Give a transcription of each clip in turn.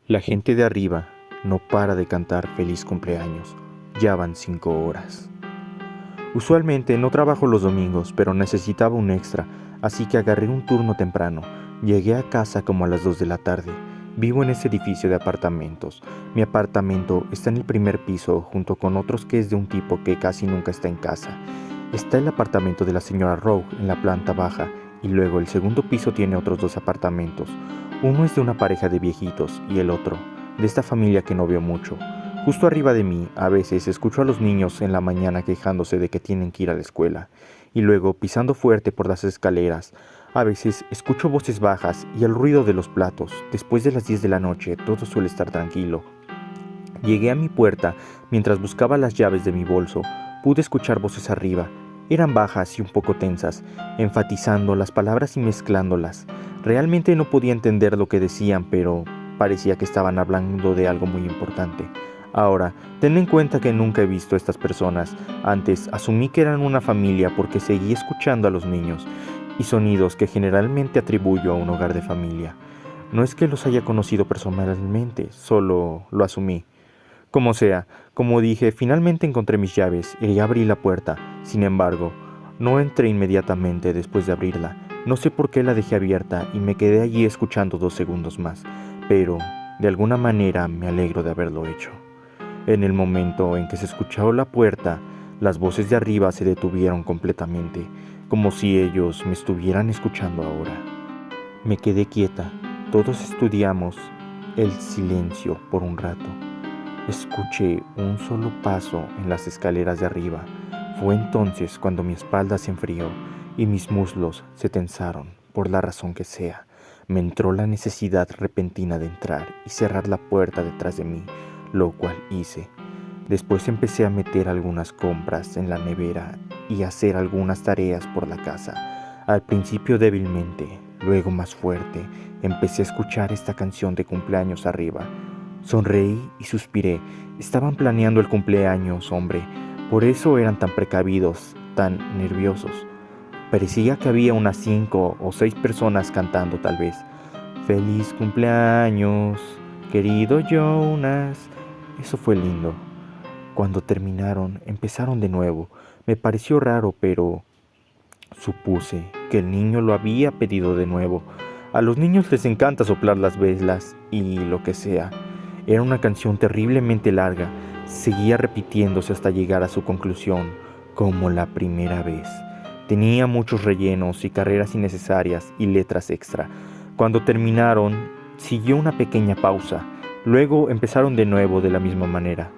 La gente de arriba no para de cantar feliz cumpleaños. Ya van 5 horas. Usualmente no trabajo los domingos, pero necesitaba un extra, así que agarré un turno temprano. Llegué a casa como a las 2 de la tarde. Vivo en ese edificio de apartamentos. Mi apartamento está en el primer piso, junto con otros que es de un tipo que casi nunca está en casa. Está el apartamento de la señora Rowe en la planta baja, y luego el segundo piso tiene otros 2 apartamentos. Uno es de una pareja de viejitos y el otro, de esta familia que no veo mucho. Justo arriba de mí, a veces escucho a los niños en la mañana quejándose de que tienen que ir a la escuela, y luego pisando fuerte por las escaleras. A veces escucho voces bajas y el ruido de los platos. Después de las 10 de la noche, todo suele estar tranquilo. Llegué a mi puerta mientras buscaba las llaves de mi bolso. Pude escuchar voces arriba. Eran bajas y un poco tensas, enfatizando las palabras y mezclándolas. Realmente no podía entender lo que decían, pero parecía que estaban hablando de algo muy importante. Ahora, ten en cuenta que nunca he visto a estas personas. Antes asumí que eran una familia porque seguí escuchando a los niños y sonidos que generalmente atribuyo a un hogar de familia. No es que los haya conocido personalmente, solo lo asumí. Como sea, como dije, finalmente encontré mis llaves y abrí la puerta. Sin embargo, no entré inmediatamente después de abrirla. No sé por qué la dejé abierta y me quedé allí escuchando 2 segundos más, pero de alguna manera me alegro de haberlo hecho. En el momento en que se escuchó la puerta, las voces de arriba se detuvieron completamente, como si ellos me estuvieran escuchando ahora. Me quedé quieta. Todos estudiamos el silencio por un rato. Escuché un solo paso en las escaleras de arriba. Fue entonces cuando mi espalda se enfrió y mis muslos se tensaron, por la razón que sea. Me entró la necesidad repentina de entrar y cerrar la puerta detrás de mí, lo cual hice. Después empecé a meter algunas compras en la nevera y hacer algunas tareas por la casa. Al principio débilmente, luego más fuerte, empecé a escuchar esta canción de cumpleaños arriba. Sonreí y suspiré. Estaban planeando el cumpleaños, hombre. Por eso eran tan precavidos, tan nerviosos. Parecía que había unas 5 o 6 personas cantando tal vez. Feliz cumpleaños, querido Jonas. Eso fue lindo. Cuando terminaron, empezaron de nuevo. Me pareció raro, pero supuse que el niño lo había pedido de nuevo. A los niños les encanta soplar las velas y lo que sea. Era una canción terriblemente larga. Seguía repitiéndose hasta llegar a su conclusión, como la primera vez. Tenía muchos rellenos y carreras innecesarias y letras extra. Cuando terminaron, siguió una pequeña pausa. Luego empezaron de nuevo de la misma manera.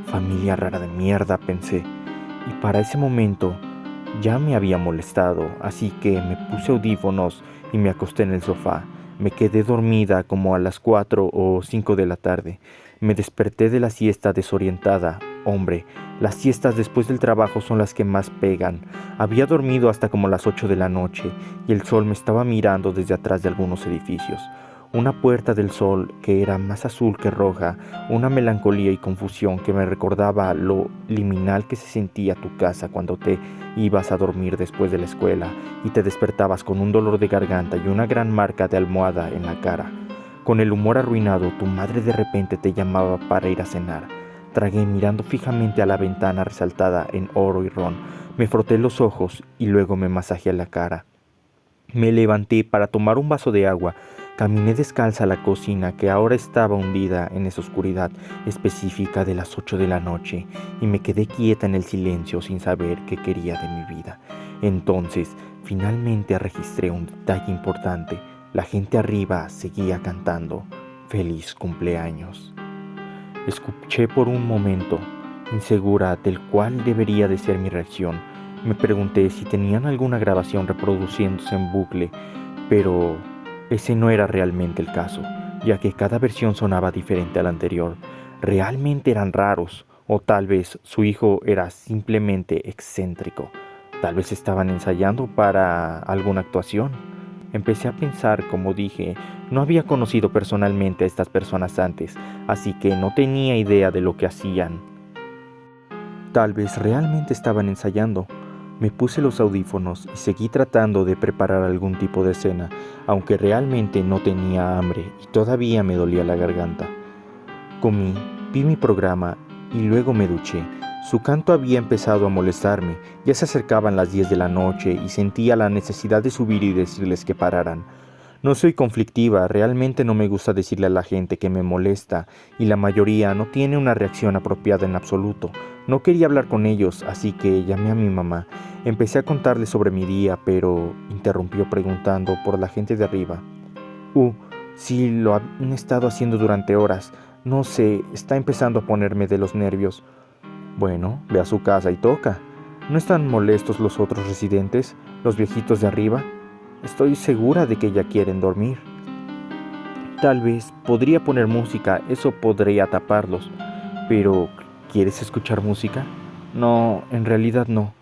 Familia rara de mierda, pensé. Y para ese momento ya me había molestado, así que me puse audífonos y me acosté en el sofá. Me quedé dormida como a las 4 o 5 de la tarde. Me desperté de la siesta desorientada. Hombre, las siestas después del trabajo son las que más pegan. Había dormido hasta como las 8 de la noche y el sol me estaba mirando desde atrás de algunos edificios. Una puerta del sol que era más azul que roja, una melancolía y confusión que me recordaba lo liminal que se sentía tu casa cuando te ibas a dormir después de la escuela y te despertabas con un dolor de garganta y una gran marca de almohada en la cara. Con el humor arruinado, tu madre de repente te llamaba para ir a cenar. Tragué mirando fijamente a la ventana resaltada en oro y ron. Me froté los ojos y luego me masajeé la cara. Me levanté para tomar un vaso de agua. Caminé descalza a la cocina, que ahora estaba hundida en esa oscuridad específica de las 8 de la noche, y me quedé quieta en el silencio sin saber qué quería de mi vida. Entonces, finalmente registré un detalle importante. La gente arriba seguía cantando «Feliz cumpleaños». Escuché por un momento, insegura del cuál debería de ser mi reacción. Me pregunté si tenían alguna grabación reproduciéndose en bucle, pero ese no era realmente el caso, ya que cada versión sonaba diferente a la anterior. Realmente eran raros, o tal vez su hijo era simplemente excéntrico. Tal vez estaban ensayando para alguna actuación. Empecé a pensar, como dije, no había conocido personalmente a estas personas antes, así que no tenía idea de lo que hacían. Tal vez realmente estaban ensayando. Me puse los audífonos y seguí tratando de preparar algún tipo de cena, aunque realmente no tenía hambre y todavía me dolía la garganta. Comí, vi mi programa y luego me duché. Su canto había empezado a molestarme. Ya se acercaban las 10 de la noche y sentía la necesidad de subir y decirles que pararan. No soy conflictiva, realmente no me gusta decirle a la gente que me molesta y la mayoría no tiene una reacción apropiada en absoluto. No quería hablar con ellos, así que llamé a mi mamá. Empecé a contarle sobre mi día, pero interrumpió preguntando por la gente de arriba. Sí, lo han estado haciendo durante horas. No sé, está empezando a ponerme de los nervios. Bueno, ve a su casa y toca. ¿No están molestos los otros residentes, los viejitos de arriba? Estoy segura de que ya quieren dormir. Tal vez podría poner música, eso podría taparlos. Pero, ¿quieres escuchar música? No, en realidad no.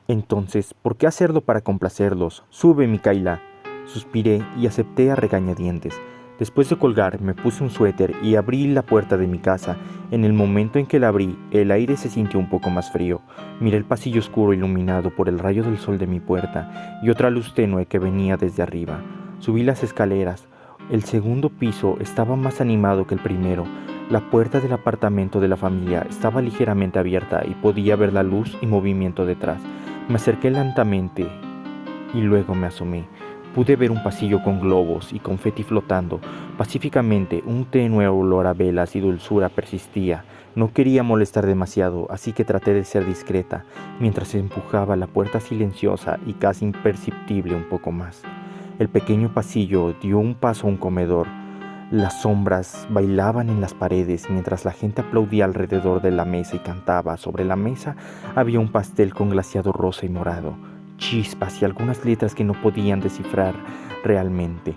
Entonces, ¿por qué hacerlo para complacerlos? Sube, Micaela. Suspiré y acepté a regañadientes. Después de colgar, me puse un suéter y abrí la puerta de mi casa. En el momento en que la abrí, el aire se sintió un poco más frío. Miré el pasillo oscuro iluminado por el rayo del sol de mi puerta y otra luz tenue que venía desde arriba. Subí las escaleras. El segundo piso estaba más animado que el primero. La puerta del apartamento de la familia estaba ligeramente abierta y podía ver la luz y movimiento detrás. Me acerqué lentamente y luego me asomé. Pude ver un pasillo con globos y confeti flotando. Pacíficamente, un tenue olor a velas y dulzura persistía. No quería molestar demasiado, así que traté de ser discreta, mientras empujaba la puerta silenciosa y casi imperceptible un poco más. El pequeño pasillo dio un paso a un comedor. Las sombras bailaban en las paredes mientras la gente aplaudía alrededor de la mesa y cantaba. Sobre la mesa había un pastel con glaseado rosa y morado, chispas y algunas letras que no podían descifrar realmente.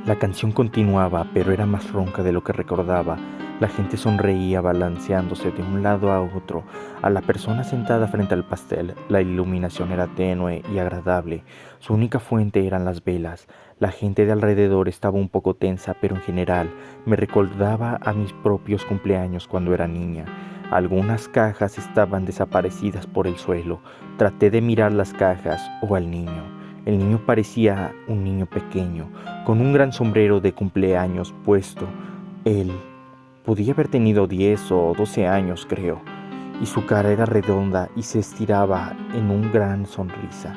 La canción continuaba, pero era más ronca de lo que recordaba. La gente sonreía balanceándose de un lado a otro. A la persona sentada frente al pastel, la iluminación era tenue y agradable. Su única fuente eran las velas. La gente de alrededor estaba un poco tensa, pero en general me recordaba a mis propios cumpleaños cuando era niña. Algunas cajas estaban desaparecidas por el suelo. Traté de mirar las cajas o al niño. El niño parecía un niño pequeño, con un gran sombrero de cumpleaños puesto. Él podía haber tenido 10 o 12 años, creo, y su cara era redonda y se estiraba en una gran sonrisa.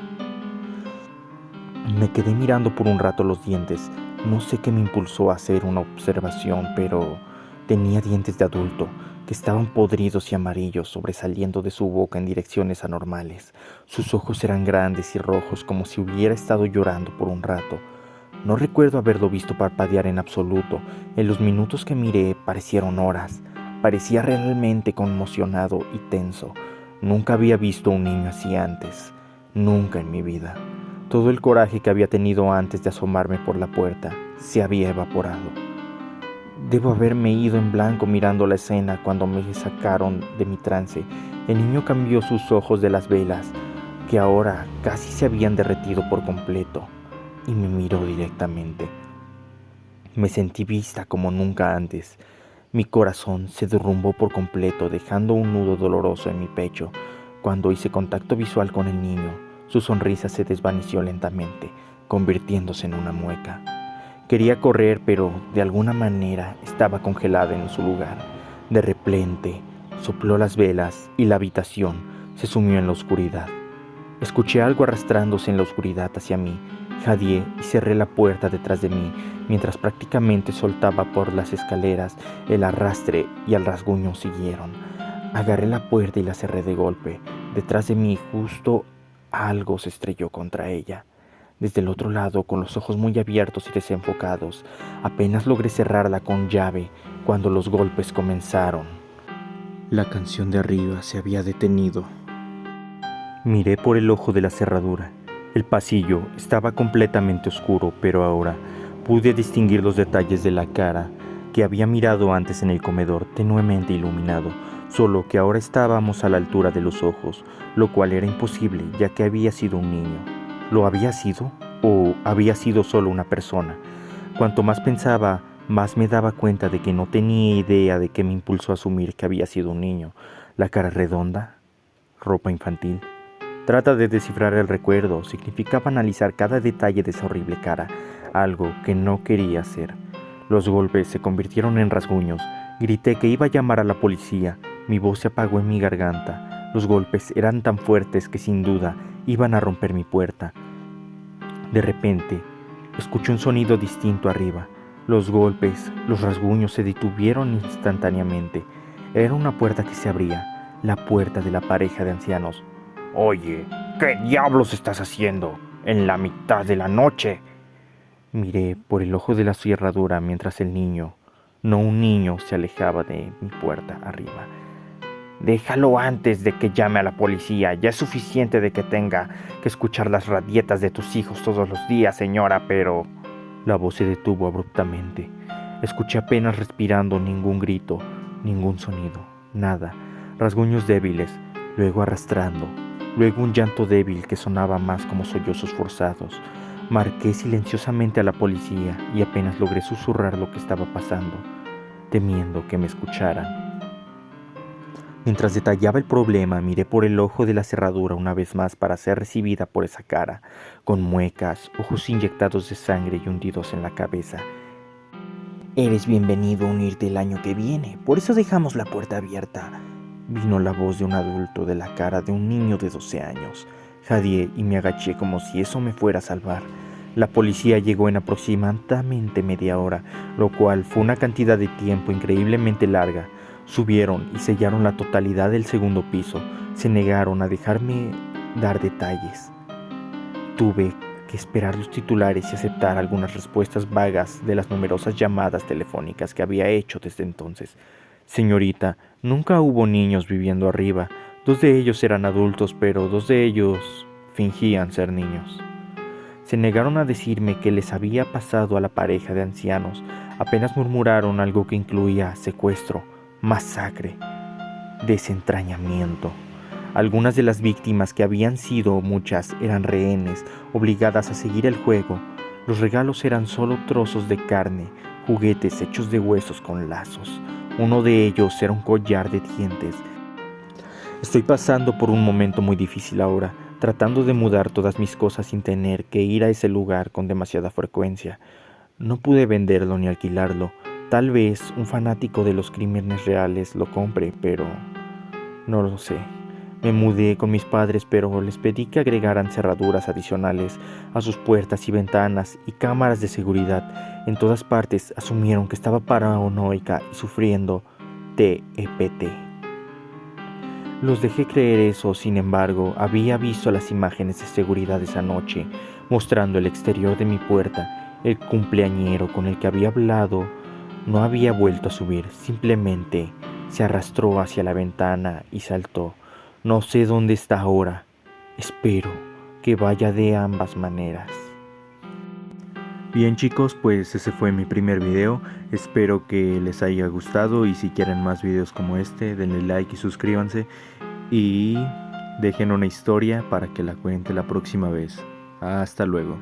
Me quedé mirando por un rato los dientes. No sé qué me impulsó a hacer una observación, pero tenía dientes de adulto, que estaban podridos y amarillos sobresaliendo de su boca en direcciones anormales. Sus ojos eran grandes y rojos como si hubiera estado llorando por un rato. No recuerdo haberlo visto parpadear en absoluto. En los minutos que miré parecieron horas. Parecía realmente conmocionado y tenso. Nunca había visto a un niño así antes. Nunca en mi vida. Todo el coraje que había tenido antes de asomarme por la puerta se había evaporado. Debo haberme ido en blanco mirando la escena cuando me sacaron de mi trance. El niño cambió sus ojos de las velas, que ahora casi se habían derretido por completo, y me miró directamente. Me sentí vista como nunca antes. Mi corazón se derrumbó por completo, dejando un nudo doloroso en mi pecho. Cuando hice contacto visual con el niño, su sonrisa se desvaneció lentamente, convirtiéndose en una mueca. Quería correr, pero de alguna manera estaba congelada en su lugar. De repente, sopló las velas y la habitación se sumió en la oscuridad. Escuché algo arrastrándose en la oscuridad hacia mí. Jadeé y cerré la puerta detrás de mí, mientras prácticamente soltaba por las escaleras. El arrastre y el rasguño siguieron. Agarré la puerta y la cerré de golpe. Detrás de mí, justo algo se estrelló contra ella. Desde el otro lado, con los ojos muy abiertos y desenfocados, apenas logré cerrarla con llave cuando los golpes comenzaron. La canción de arriba se había detenido. Miré por el ojo de la cerradura. El pasillo estaba completamente oscuro, pero ahora pude distinguir los detalles de la cara que había mirado antes en el comedor, tenuemente iluminado, solo que ahora estábamos a la altura de los ojos, lo cual era imposible, ya que había sido un niño. ¿Lo había sido? ¿O había sido solo una persona? Cuanto más pensaba, más me daba cuenta de que no tenía idea de qué me impulsó a asumir que había sido un niño. La cara redonda, ropa infantil, Trata de descifrar el recuerdo, significaba analizar cada detalle de esa horrible cara, algo que no quería hacer. Los golpes se convirtieron en rasguños, grité que iba a llamar a la policía, mi voz se apagó en mi garganta, los golpes eran tan fuertes que sin duda iban a romper mi puerta. De repente, escuché un sonido distinto arriba, los golpes, los rasguños se detuvieron instantáneamente, era una puerta que se abría, la puerta de la pareja de ancianos. «Oye, ¿qué diablos estás haciendo en la mitad de la noche?». Miré por el ojo de la cerradura mientras el niño, no un niño, se alejaba de mi puerta arriba. «Déjalo antes de que llame a la policía. Ya es suficiente de que tenga que escuchar las rabietas de tus hijos todos los días, señora, pero...». La voz se detuvo abruptamente. Escuché apenas respirando, ningún grito, ningún sonido, nada. Rasguños débiles, luego arrastrando, luego un llanto débil que sonaba más como sollozos forzados. Marqué silenciosamente a la policía y apenas logré susurrar lo que estaba pasando, temiendo que me escucharan. Mientras detallaba el problema, miré por el ojo de la cerradura una vez más para ser recibida por esa cara, con muecas, ojos inyectados de sangre y hundidos en la cabeza. «Eres bienvenido a unirte el año que viene, por eso dejamos la puerta abierta», vino la voz de un adulto de la cara de un niño de 12 años. Jadeé y me agaché como si eso me fuera a salvar. La policía llegó en aproximadamente media hora, lo cual fue una cantidad de tiempo increíblemente larga. Subieron y sellaron la totalidad del segundo piso. Se negaron a dejarme dar detalles. Tuve que esperar los titulares y aceptar algunas respuestas vagas de las numerosas llamadas telefónicas que había hecho desde entonces. «Señorita, nunca hubo niños viviendo arriba. 2 de ellos eran adultos, pero 2 de ellos fingían ser niños». Se negaron a decirme qué les había pasado a la pareja de ancianos. Apenas murmuraron algo que incluía secuestro, masacre, desentrañamiento. Algunas de las víctimas, que habían sido muchas, eran rehenes, obligadas a seguir el juego. Los regalos eran solo trozos de carne, juguetes hechos de huesos con lazos. Uno de ellos era un collar de dientes. Estoy pasando por un momento muy difícil ahora, tratando de mudar todas mis cosas sin tener que ir a ese lugar con demasiada frecuencia. No pude venderlo ni alquilarlo. Tal vez un fanático de los crímenes reales lo compre, pero no lo sé. Me mudé con mis padres, pero les pedí que agregaran cerraduras adicionales a sus puertas y ventanas y cámaras de seguridad. En todas partes asumieron que estaba paranoica y sufriendo TEPT. Los dejé creer eso. Sin embargo, había visto las imágenes de seguridad esa noche, mostrando el exterior de mi puerta. El cumpleañero con el que había hablado no había vuelto a subir, simplemente se arrastró hacia la ventana y saltó. No sé dónde está ahora. Espero que vaya de ambas maneras. Bien chicos, pues ese fue mi primer video. Espero que les haya gustado y si quieren más videos como este, denle like y suscríbanse. Y dejen una historia para que la cuente la próxima vez. Hasta luego.